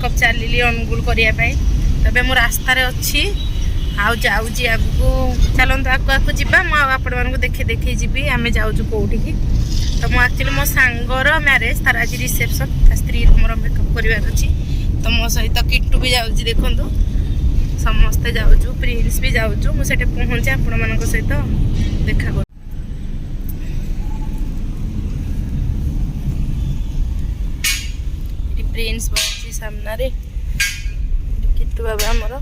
Makeup चलिली Angul करने तबे मो रास्तार अच्छी आउ जाऊँगी आगू चलते आगू आगू जावा मुझे देखे देखे जी आम जाऊँ कौटी तो मु एक्चुअली मो सांगर मैरेज तार आज रिसेप्शन स्त्री मोर मेकअप करार अच्छी तो मो सहित किट्टू भी जाऊँगी देखूँ समस्ते जाऊँ प्रिंस भी जाऊँ मुझे पहुँचे आपण मान सहित देखा कर प्रिंस बस सामने किट्टू बाबा आमर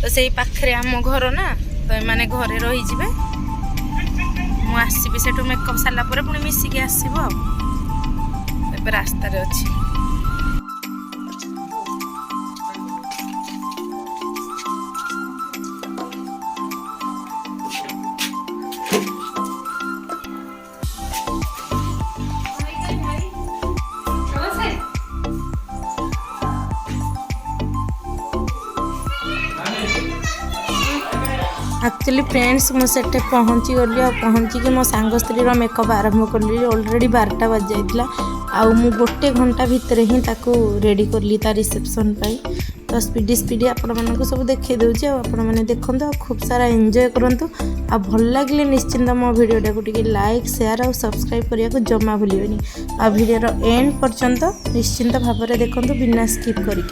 तो से पाखे आम घर ना तो ये घरे रहीजे मुसबि से मेकअप सारा पुणी मिसिकी आसब रास्तार अच्छी एक्चुअली फ्रेंड्स मुझे पहुँची गली और पहुँचिकी मो सांग स्त्री मेकअप आरंभ कली ऑलरेडी 12टा बज जाइला आउ मु गोटे घंटा भितर ही ताकू रेडी करली ता रिसेप्शन पाई तो स्पीडी स्पीडी आपण मानक सब देखे दूचे आपण मैंने देखते खूब सारा एंजॉय करंतु आ भल लगे निश्चिंत मो वीडियोटा को टिके लाइक शेयर और सब्सक्राइब करने को जमा भूलियोनी आ वीडियोर एंड पर्यंत निश्चिंत भाव में देखते बिना स्किप करी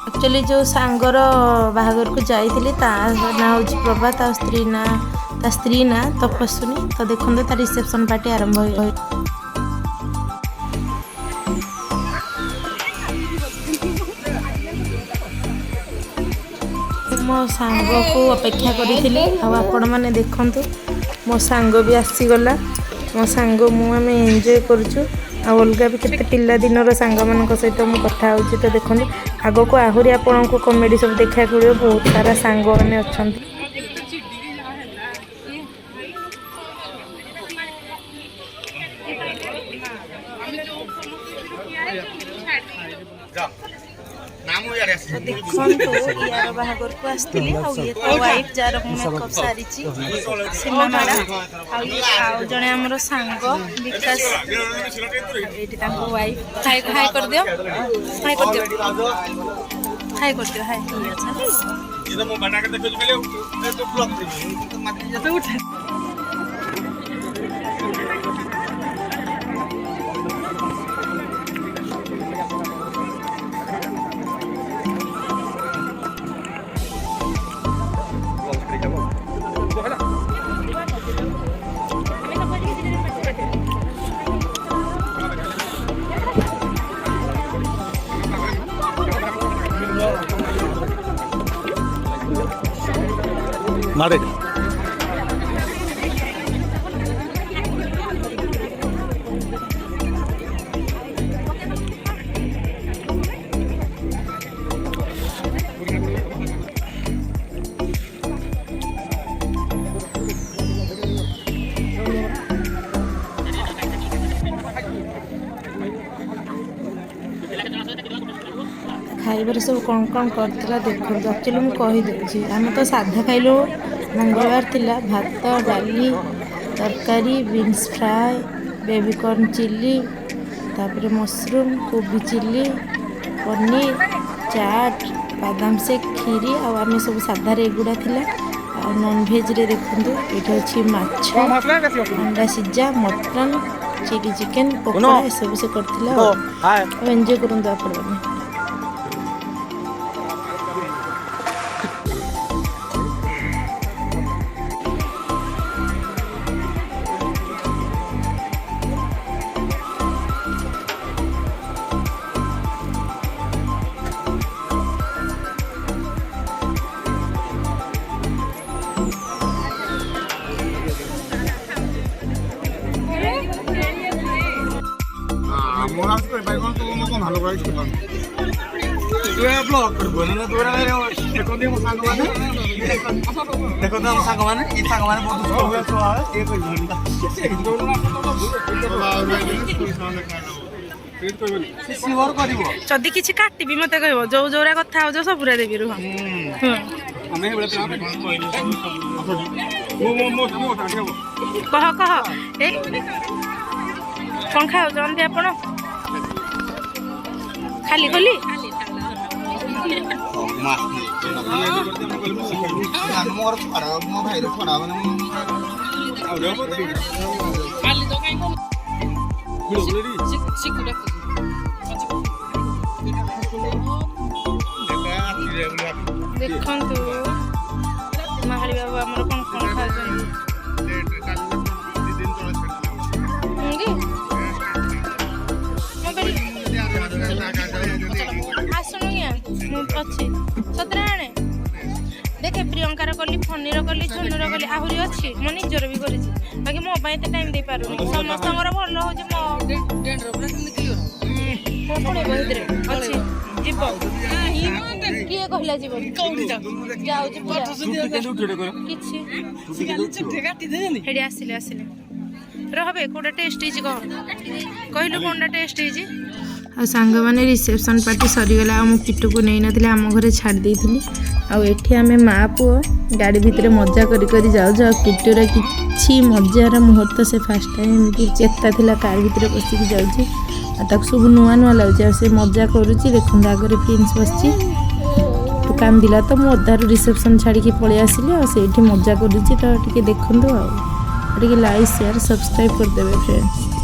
एक्चुअली जो सांगर बाहागर को जाइली ता ना हूँ प्रभा ता स्त्री ना तपस्विनी तो देखते ता रिसेप्शन पार्टी आरंभ हो मो सांग को अपेक्षा करी आपण मैंने देखंतु मो सांग भी आसीगला मो सांग मुझे एंजॉय करुचु अलग भी केते पिला दिन सांग मान सहित मुझे कथा हो तो देखते आग को आहरी आपण को कमेडी सब देखा पड़े बहुत सारा सांग मैंने अच्छा देखो यार बाहागर को आसती ये तो वाइफ जार मेकअप सारी सीमा मैडम जड़े आमर सांग विकास ये वाइफ हाय हाय कर दियो हाय कर दियो हाय कर दियो हाय नारे खाइबार सब कौन कौन करता देखो एक्चुअली मुझे कहीदे आम तो साधा खाइलु मंगलवार थिला भात डाली तरकारी बीन्स फ्राए बेबीकॉर्न चिल्ली तापर मशरूम कोबी चिल्ली पनीर चाट बादाम शेक खीरी आम सब साधार एगुड़ा थिला नॉनभेज रे देखंतु एटा अछि माछ अंडा सिझा मटन चिली चिकन पकोड़ा ए सब से करथिला एंजॉय करंतु आपण माने ବ୍ଲଗ କରିବ ନା ଦେଖନ୍ତି ମୋ ସାଙ୍ଗମାନେ ଦେଖନ୍ତୁ ଆମ ସାଙ୍ଗମାନେ ଏ ସାଙ୍ଗମାନେ ବହୁତ ହୁଏ ଯଦି କିଛି କାଟିବି ମତେ କହିବ ଯୋଉ ଯୋଉରା କଥା ହଉଛ ସବୁରା ଦେବି ରୁହ କହ କହ ଏ କଣ ଖାଉଛନ୍ତି ଆପଣ ଖାଲି ଖୋଲି ମୋ ଭାଇର ଛଡା ଦେଖନ୍ତୁ ମାହାଳି ବାବୁ ଆମର କଣ କଣ ଖାଉଛନ୍ତି ଆସୁନୁ ମୁଁ ଅଛି ସତରେ ଆଣେ ଦେଖେ ପ୍ରିୟଙ୍କାର କଲି ଫନିର କଲି ଝୁନୁର କଲି ଆହୁରି ଅଛି ମୋ ନିଜର ବି କରିଛି ବାକି ମୋ ପାଇଁ ଏତେ ଟାଇମ୍ ଦେଇପାରୁନି ସମସ୍ତଙ୍କର ଭଲ ହଉଛି ମୋ ପଳେଇବ ଭିତରେ ଅଛି ଯିବ କିଏ କହିଲା ଯିବ ଯାଉଛି କିଛି ସେଠି ଆସିଲେ ରହବେ କୋଉଟା ଟେଷ୍ଟ ହେଇଛି କହ କହିଲୁ କୋଉଟା ଟେଷ୍ଟ ହେଇଛି ଆଉ ସାଙ୍ଗମାନେ ରିସେପସନ୍ ପାର୍ଟି ସରିଗଲା ଆଉ ମୁଁ କିଟୁକୁ ନେଇନଥିଲି ଆମ ଘରେ ଛାଡ଼ି ଦେଇଥିଲି ଆଉ ଏଠି ଆମେ ମା ପୁଅ ଗାଡ଼ି ଭିତରେ ମଜା କରି କରି ଯାଉଛୁ ଆଉ କିଟୁର କିଛି ମଜାର ମୁହୂର୍ତ୍ତ ସେ ଫାର୍ଷ୍ଟ ଟାଇମ୍ ଏମିତି ଚେତା ଥିଲା କାର୍ ଭିତରେ ବସିକି ଯାଉଛି ଆଉ ତାକୁ ସବୁ ନୂଆ ନୂଆ ଲାଗୁଛି ଆଉ ସେ ମଜା କରୁଛି ଦେଖନ୍ତୁ ଆଗରେ ପ୍ରିନ୍ସ ବସିଛି ତୁ କାନ୍ଦିଲା ତ ମୁଁ ଅଧାରୁ ରିସେପସନ୍ ଛାଡ଼ିକି ପଳେଇ ଆସିଲି ଆଉ ସେଇଠି ମଜା କରୁଛି ତ ଟିକେ ଦେଖନ୍ତୁ ଆଉ ଟିକେ ଲାଇକ୍ ସେୟାର ସବସ୍କ୍ରାଇବ୍ କରିଦେବେ ଫ୍ରେଣ୍ଡସ୍।